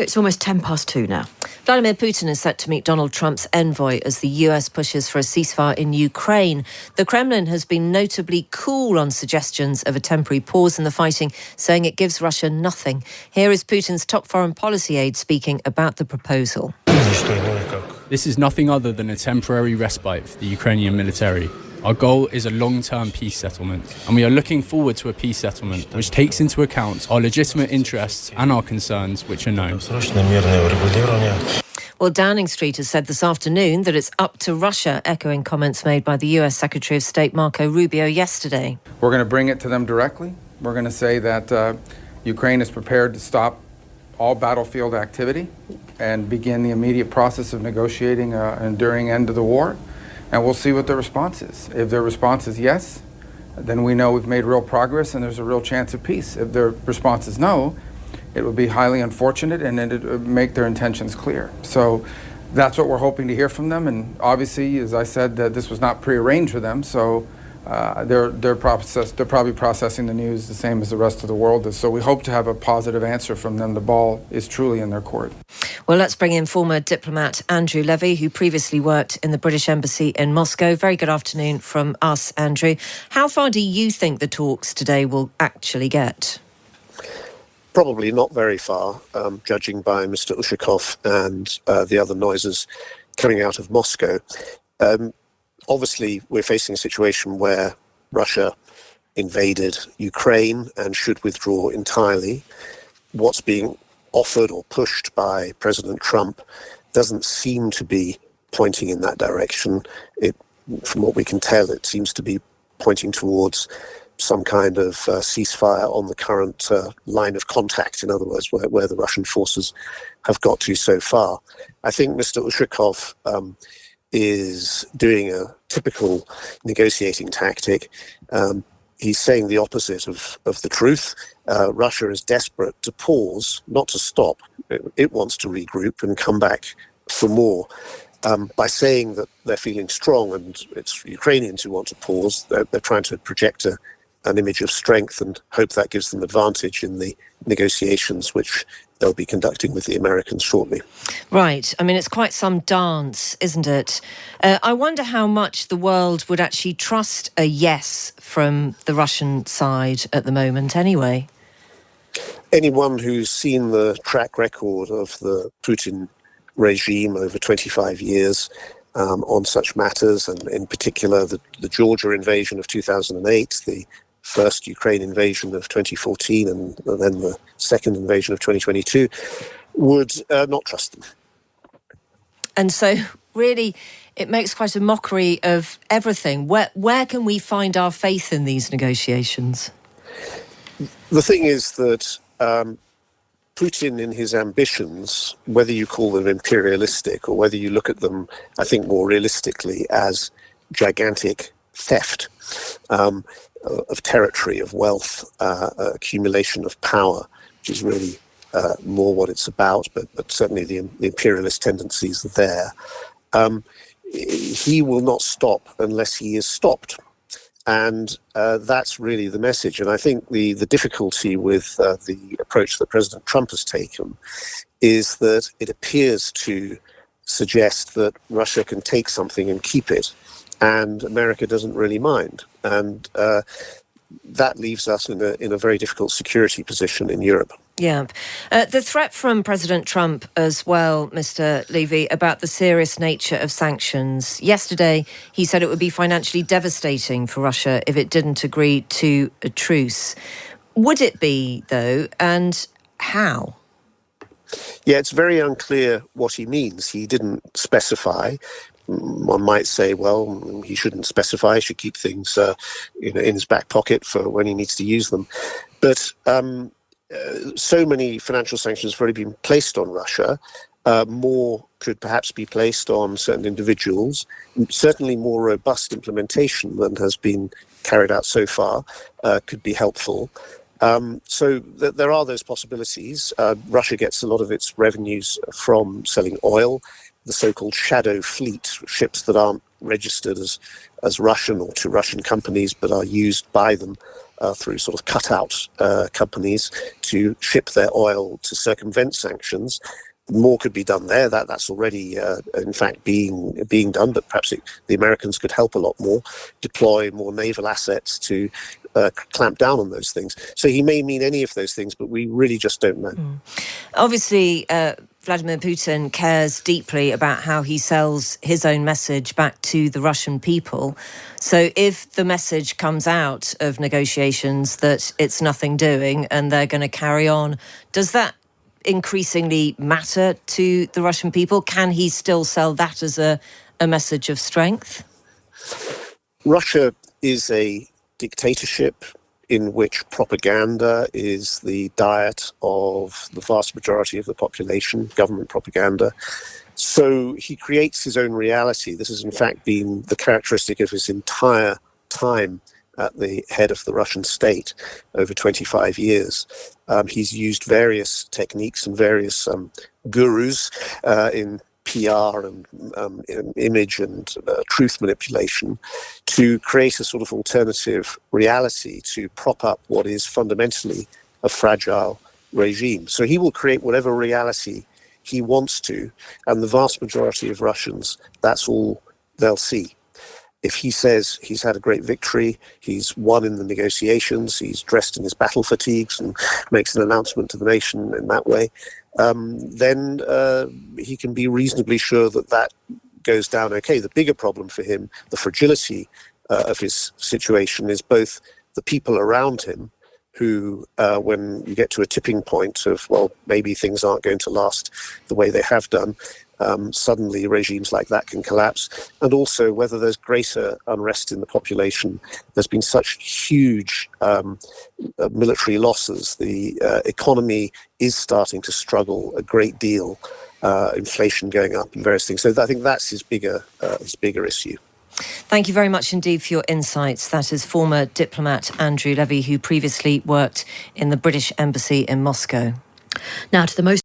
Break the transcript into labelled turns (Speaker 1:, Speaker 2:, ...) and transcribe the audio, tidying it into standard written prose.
Speaker 1: It's almost 2:10 now.
Speaker 2: Vladimir Putin is set to meet Donald Trump's envoy as the US pushes for a ceasefire in Ukraine. The Kremlin has been notably cool on suggestions of a temporary pause in the fighting, saying it gives Russia nothing. Here is Putin's top foreign policy aide speaking about the proposal.
Speaker 3: This is nothing other than a temporary respite for the Ukrainian military. Our goal is a long-term peace settlement, and we are looking forward to a peace settlement which takes into account our legitimate interests and our concerns, which are known.
Speaker 2: Well, Downing Street has said this afternoon that it's up to Russia, echoing comments made by the US Secretary of State Marco Rubio yesterday.
Speaker 4: We're going to bring it to them directly. We're going to say that Ukraine is prepared to stop all battlefield activity and begin the immediate process of negotiating an enduring end to the war. And we'll see what their response is. If their response is yes, then we know we've made real progress and there's a real chance of peace. If their response is no, it would be highly unfortunate and it would make their intentions clear. So that's what we're hoping to hear from them. And obviously, as I said, this was not prearranged for them. So they're probably processing the news the same as the rest of the world is. So we hope to have a positive answer from them. The ball is truly in their court.
Speaker 2: Well, let's bring in former diplomat Andrew Levi, who previously worked in the British Embassy in Moscow. Very good afternoon from us, Andrew. How far do you think the talks today will actually get?
Speaker 5: Probably not very far, judging by Mr. Ushakov and the other noises coming out of Moscow. Obviously, we're facing a situation where Russia invaded Ukraine and should withdraw entirely. What's being offered or pushed by President Trump doesn't seem to be pointing in that direction. From what we can tell, it seems to be pointing towards some kind of ceasefire on the current line of contact, in other words, where the Russian forces have got to so far. I think Mr. Ushakov is doing a typical negotiating tactic. He's saying the opposite of the truth. Russia is desperate to pause, not to stop. It wants to regroup and come back for more. By saying that they're feeling strong and it's Ukrainians who want to pause, they're trying to project an image of strength and hope that gives them advantage in the negotiations which they'll be conducting with the Americans shortly.
Speaker 2: Right. I mean, it's quite some dance, isn't it? I wonder how much the world would actually trust a yes from the Russian side at the moment anyway.
Speaker 5: Anyone who's seen the track record of the Putin regime over 25 years on such matters, and in particular the Georgia invasion of 2008, the first Ukraine invasion of 2014 and then the second invasion of 2022, would not trust them.
Speaker 2: And so really it makes quite a mockery of everything. Where can we find our faith in these negotiations?
Speaker 5: The thing is that Putin, in his ambitions, whether you call them imperialistic or whether you look at them, I think, more realistically as gigantic theft of territory, of wealth, accumulation of power, which is really more what it's about, but certainly the imperialist tendencies are there. He will not stop unless he is stopped. And that's really the message. And I think the difficulty with the approach that President Trump has taken is that it appears to suggest that Russia can take something and keep it, and America doesn't really mind. And that leaves us in a very difficult security position in Europe.
Speaker 2: Yeah. The threat from President Trump as well, Mr. Levy, about the serious nature of sanctions. Yesterday, he said it would be financially devastating for Russia if it didn't agree to a truce. Would it be, though, and how?
Speaker 5: Yeah, it's very unclear what he means. He didn't specify. One might say, well, he shouldn't specify. He should keep things in his back pocket for when he needs to use them. But so many financial sanctions have already been placed on Russia. More could perhaps be placed on certain individuals. Certainly more robust implementation than has been carried out so far could be helpful. So there are those possibilities. Russia gets a lot of its revenues from selling oil, the so-called shadow fleet, ships that aren't registered as Russian or to Russian companies but are used by them through sort of cutout companies to ship their oil to circumvent sanctions. More could be done there. That's already, in fact, being done. But perhaps the Americans could help a lot more, deploy more naval assets to clamp down on those things. So he may mean any of those things, but we really just don't know.
Speaker 2: Obviously, Vladimir Putin cares deeply about how he sells his own message back to the Russian people. So if the message comes out of negotiations that it's nothing doing and they're going to carry on, does that increasingly matter to the Russian people? Can he still sell that as a message of strength?
Speaker 5: Russia is a dictatorship in which propaganda is the diet of the vast majority of the population, government propaganda. So he creates his own reality. This has in fact been the characteristic of his entire time at the head of the Russian state over 25 years. He's used various techniques and various gurus in PR and image and truth manipulation to create a sort of alternative reality to prop up what is fundamentally a fragile regime. So he will create whatever reality he wants to, and the vast majority of Russians, that's all they'll see. If he says he's had a great victory, he's won in the negotiations, he's dressed in his battle fatigues and makes an announcement to the nation in that way, then he can be reasonably sure that that goes down okay. The bigger problem for him, the fragility of his situation, is both the people around him who, when you get to a tipping point of, well, maybe things aren't going to last the way they have done, suddenly regimes like that can collapse, and also whether there's greater unrest in the population. There's been such huge military losses. The economy is starting to struggle a great deal, inflation going up and various things. So I think that's his bigger issue.
Speaker 2: Thank you very much indeed for your insights. That is former diplomat Andrew Levy, who previously worked in the British Embassy in Moscow.
Speaker 1: Now to the most